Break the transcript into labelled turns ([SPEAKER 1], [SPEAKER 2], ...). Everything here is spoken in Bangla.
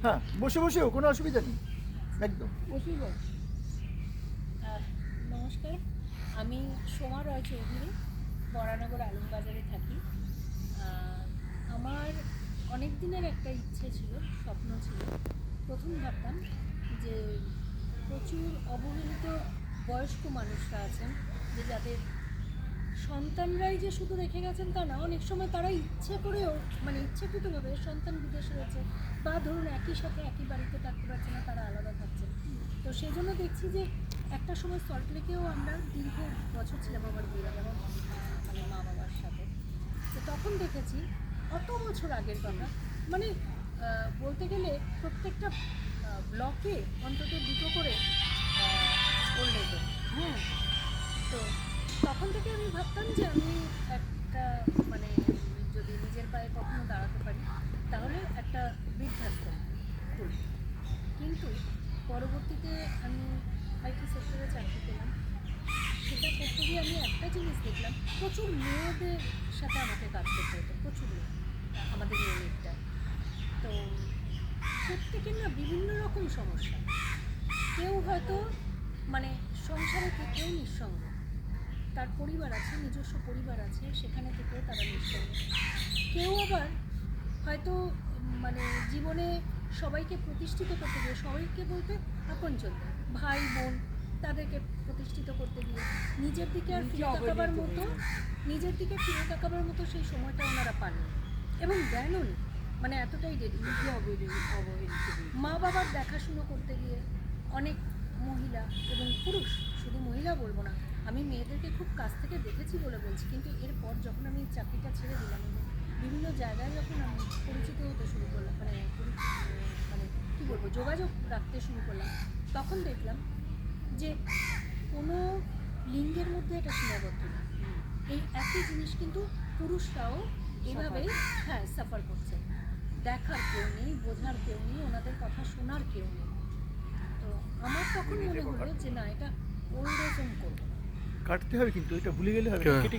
[SPEAKER 1] হ্যাঁ, বসে বসেও কোনো অসুবিধা নেই, একদম।
[SPEAKER 2] বসেই বল। নমস্কার, আমি সোমা রয় চৌধুরী, বরানগর আলমবাজারে থাকি। আমার অনেক দিনের একটা ইচ্ছে ছিল, স্বপ্ন ছিল। প্রথম ভাবতাম যে প্রচুর অবহেলিত বয়স্ক মানুষরা আছেন, যে যাদের সন্তানরাই যে শুধু রেখে গেছেন তা না, অনেক সময় তারা ইচ্ছে করেও মানে ইচ্ছাকৃতভাবে সন্তান বিদেশে রয়েছে, বা ধরুন একই সাথে একই বাড়িতে থাকতে পারছে না, তারা আলাদা থাকছে। তো সেই জন্য দেখছি যে একটা সময় সল্টলেকেও আমরা দীর্ঘ বছর ছিলাম আমার বিয়ে যেমন মানে মা বাবার সাথে। তো তখন দেখেছি অত বছর আগের কথা, মানে বলতে গেলে প্রত্যেকটা ব্লকে অন্তত দুটো করে ওল্ড এজ হোম। হ্যাঁ, তো তখন থেকে আমি ভাবতাম যে আমি একটা মানে যদি নিজের পায়ে কখনো দাঁড়াতে পারি তাহলে একটা বৃদ্ধাশ্রম করি। কিন্তু পরবর্তীতে আমি আইটি সেক্টরে চাকরি পেলাম। সেটা করতে গিয়ে আমি একটা জিনিস দেখলাম, প্রচুর মেয়েদের সাথে আমাকে কাজ করতে হতো, প্রচুর মেয়ে আমাদের ইউনিটটা। তো প্রত্যেকের না বিভিন্ন রকম সমস্যা। কেউ হয়তো মানে সংসারে থেকেও নিঃসঙ্গ, তার পরিবার আছে, নিজস্ব পরিবার আছে, সেখানে থেকেও তারা নিঃসঙ্গ। কেউ আবার হয়তো মানে জীবনে সবাইকে প্রতিষ্ঠিত করতে গিয়ে, সবাইকে বলতে আপনজনদের ভাই বোন, তাদেরকে প্রতিষ্ঠিত করতে গিয়ে নিজের দিকে আর ফিরে তাকাবার মতো, নিজের দিকে ফিরে তাকাবার মতো সেই সময়টা ওনারা পাননি এবং দেনও নি। মানে এতটাই মা বাবার দেখাশুনো করতে গিয়ে অনেক মহিলা এবং পুরুষ, শুধু মহিলা বলবো না, আমি মেয়েদেরকে খুব কাছ থেকে দেখেছি বলে বলছি, কিন্তু এরপর যখন আমি চাকরিটা ছেড়ে দিলাম এবং বিভিন্ন জায়গায় যখন আমি পরিচিত হতে শুরু করলাম, মানে কী বলবো, যোগাযোগ রাখতে শুরু করলাম, তখন দেখলাম যে কোনো লিঙ্গের মধ্যে এটা সীমাবদ্ধ না। এই একই জিনিস কিন্তু পুরুষরাও এভাবেই সাফার করছে। দেখার কেউ নেই, বোঝার কেউ নেই, ওনাদের কথা শোনার কেউ নেই। তো আমার তখন মনে হলো যে না, এটা ওল্ড এজ হোম করবো।
[SPEAKER 1] কাটতে হবে, কিন্তু এটা ভুলে গেলে হবে না, কেটে